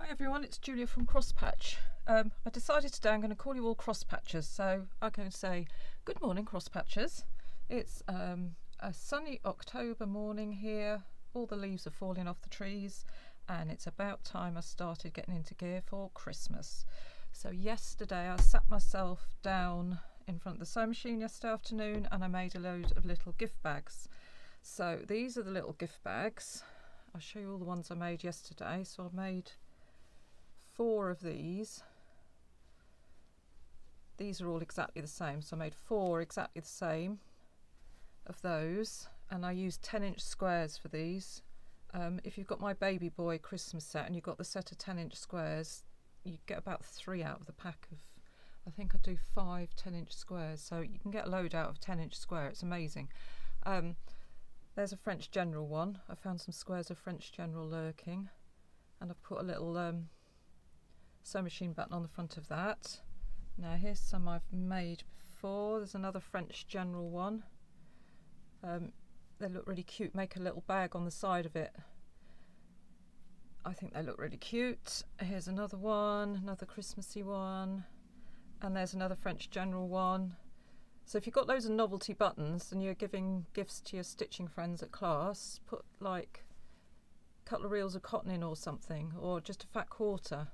Hi everyone, it's Julia from Crosspatch. I decided today I'm going to call you all Crosspatchers, so I'm going to say good morning Crosspatchers. It's a sunny October morning here, all the leaves are falling off the trees and it's about time I started getting into gear for Christmas. So yesterday I sat myself down in front of the sewing machine yesterday afternoon and I made a load of little gift bags. So these are the little gift bags. I'll show you all the ones I made yesterday. So I made 4 of these. These are all exactly the same, so I made 4 exactly the same of those, and I used 10-inch squares for these. If you've got my baby boy Christmas set and you've got the set of 10-inch squares, you get about 3 out of the pack of, I think I do 5 10-inch squares, so you can get a load out of 10-inch square. It's amazing. There's a French General one. I found some squares of French General lurking, and I've put a little sewing machine button on the front of that. Now here's some I've made before. There's another French General one. They look really cute. Make a little bag on the side of it. I think they look really cute. Here's another one, another Christmassy one, and there's another French General one. So if you've got loads of novelty buttons and you're giving gifts to your stitching friends at class, put like a couple of reels of cotton in or something, or just a fat quarter.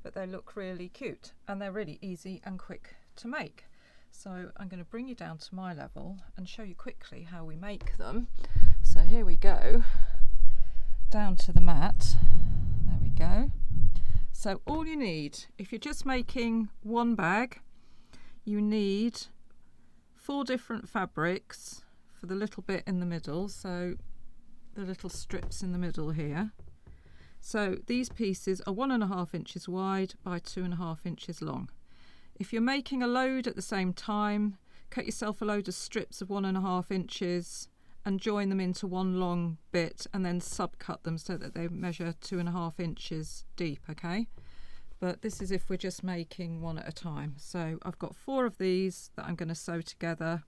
But they look really cute and they're really easy and quick to make. So I'm going to bring you down to my level and show you quickly how we make them. So here we go, down to the mat. There we go. So all you need, if you're just making one bag, you need 4 different fabrics for the little bit in the middle, so the little strips in the middle here. So these pieces are 1.5 inches wide by 2.5 inches long. If you're making a load at the same time, cut yourself a load of strips of 1.5 inches and join them into one long bit and then subcut them so that they measure 2.5 inches deep, okay? But this is if we're just making one at a time. So I've got 4 of these that I'm going to sew together.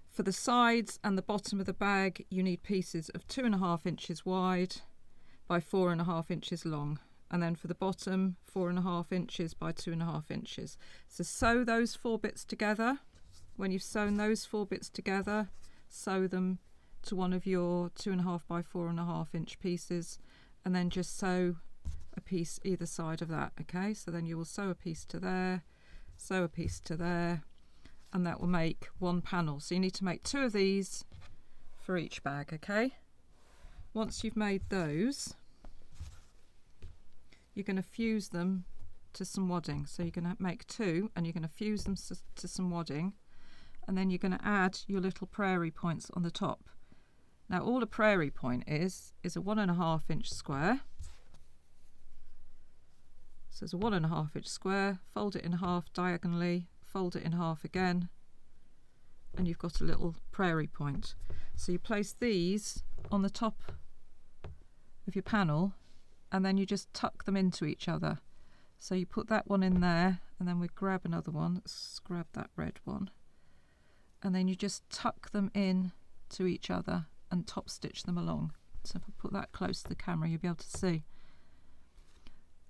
For the sides and the bottom of the bag, you need pieces of 2.5 inches wide by 4.5 inches long, and then for the bottom 4.5 inches by 2.5 inches. So sew those 4 bits together. When you've sewn those 4 bits together, sew them to one of your 2.5 by 4.5 inch pieces, and then just sew a piece either side of that. Okay, so then you will sew a piece to there, sew a piece to there, and that will make one panel. So you need to make 2 of these for each bag. Okay, once you've made those, you're going to fuse them to some wadding. So you're going to make 2 and you're going to fuse them to some wadding, and then you're going to add your little prairie points on the top. Now all a prairie point is a 1.5 inch square. So it's a 1.5 inch square, fold it in half diagonally, fold it in half again, and you've got a little prairie point. So you place these on the top of your panel and then you just tuck them into each other. So you put that one in there, and then we grab another one. Let's grab that red one, and then you just tuck them in to each other and top stitch them along. So if I put that close to the camera, you'll be able to see.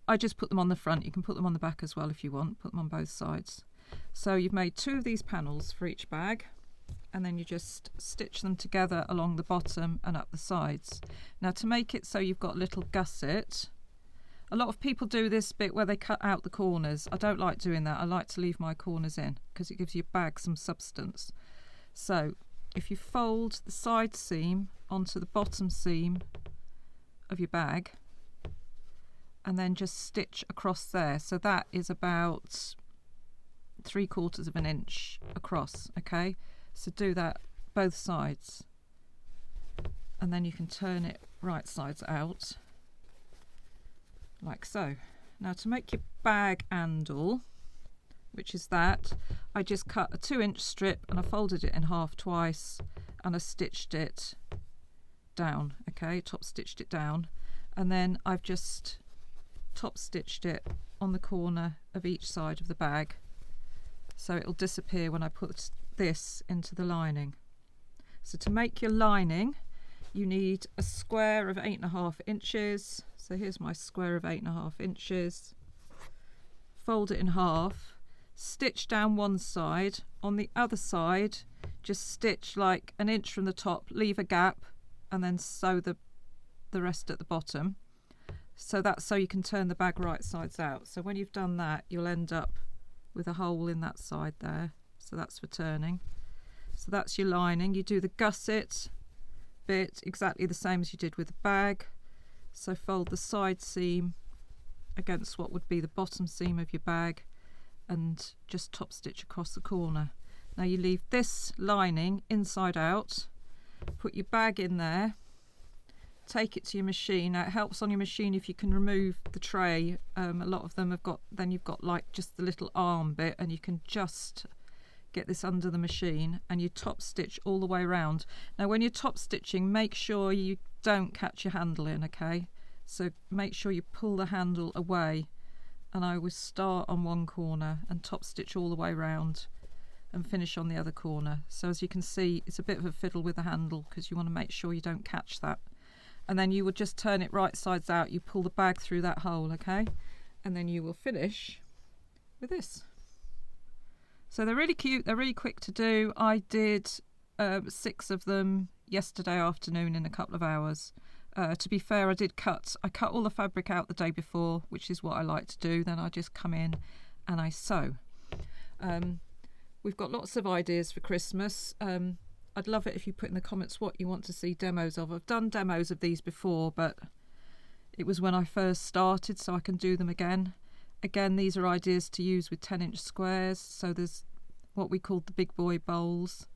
I just put them on the front. You can put them on the back as well if you want. Put them on both sides. So you've made 2 of these panels for each bag, and then you just stitch them together along the bottom and up the sides. Now to make it so you've got a little gusset, a lot of people do this bit where they cut out the corners. I don't like doing that. I like to leave my corners in because it gives your bag some substance. So if you fold the side seam onto the bottom seam of your bag and then just stitch across there, so that is about 3/4 of an inch across. Okay, so do that both sides, and then you can turn it right sides out like so. Now to make your bag handle, which is that, I just cut a 2-inch strip and I folded it in half twice and I stitched it down. Okay, top stitched it down, and then I've just top stitched it on the corner of each side of the bag, so it'll disappear when I put this into the lining. So to make your lining, you need a square of 8.5 inches, So here's my square of 8.5 inches. Fold it in half, stitch down one side, on the other side just stitch like an inch from the top, leave a gap, and then sew the rest at the bottom. So that's so you can turn the bag right sides out. So when you've done that, you'll end up with a hole in that side there. So that's for turning. So that's your lining. You do the gusset bit exactly the same as you did with the bag. So fold the side seam against what would be the bottom seam of your bag and just top stitch across the corner. Now you leave this lining inside out, put your bag in there, take it to your machine. Now it helps on your machine if you can remove the tray. A lot of them have got, then you've got like just the little arm bit, and you can just get this under the machine and you top stitch all the way around. Now when you're top stitching, make sure you don't catch your handle in, okay? So make sure you pull the handle away, and I always start on one corner and top stitch all the way around and finish on the other corner. So as you can see, it's a bit of a fiddle with the handle because you want to make sure you don't catch that. And then you would just turn it right sides out, you pull the bag through that hole, okay? And then you will finish with this. So they're really cute, they're really quick to do. I did 6 of them yesterday afternoon in a couple of hours. To be fair, I cut all the fabric out the day before, which is what I like to do. Then I just come in and I sew. We've got lots of ideas for Christmas. I'd love it if you put in the comments what you want to see demos of. I've done demos of these before, but it was when I first started, so I can do them again. Again, these are ideas to use with 10-inch squares. So there's what we call the big boy bowls.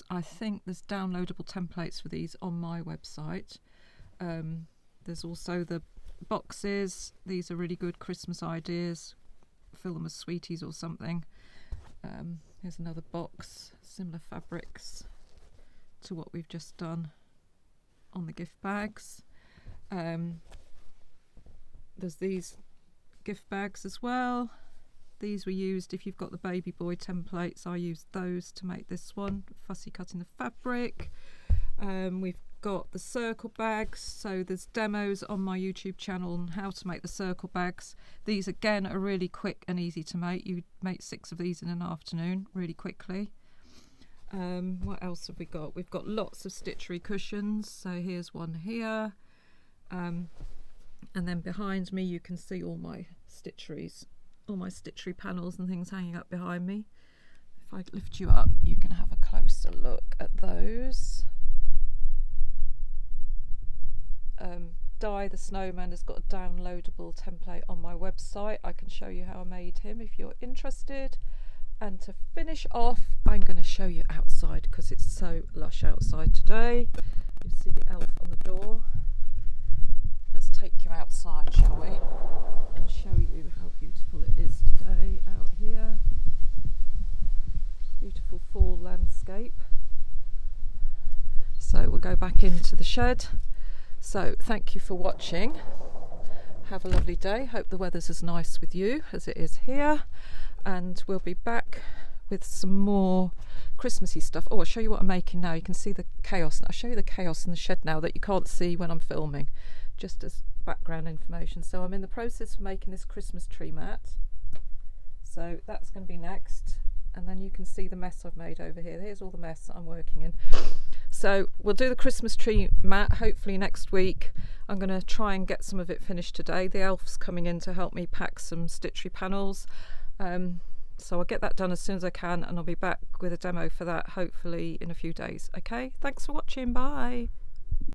I think there's downloadable templates for these on my website. There's also the boxes. These are really good Christmas ideas. Fill them as sweeties or something. Here's another box, similar fabrics to what we've just done on the gift bags. There's these gift bags as well. These were used if you've got the baby boy templates. I used those to make this one, fussy cutting the fabric. We've got the circle bags, so there's demos on my YouTube channel on how to make the circle bags. These again are really quick and easy to make. You make 6 of these in an afternoon really quickly. What else have we got? We've got lots of stitchery cushions, so here's one here. And then behind me you can see all my stitcheries, all my stitchery panels and things hanging up behind me. If I lift you up, you can have a closer look at those. Die the Snowman has got a downloadable template on my website. I can show you how I made him if you're interested. And to finish off, I'm going to show you outside because it's so lush outside today. You see the elf on the door. Let's take you outside, shall we? And show you how beautiful it is today out here. Beautiful fall landscape. So we'll go back into the shed. So thank you for watching. Have a lovely day. Hope the weather's as nice with you as it is here. And we'll be back with some more Christmassy stuff. Oh, I'll show you what I'm making now. You can see the chaos. I'll show you the chaos in the shed now that you can't see when I'm filming, just as background information. So I'm in the process of making this Christmas tree mat. So that's going to be next. And then you can see the mess I've made over here. Here's all the mess that I'm working in. So we'll do the Christmas tree mat hopefully next week. I'm going to try and get some of it finished today. The elf's coming in to help me pack some stitchery panels. So I'll get that done as soon as I can, and I'll be back with a demo for that hopefully in a few days. Okay, thanks for watching. Bye.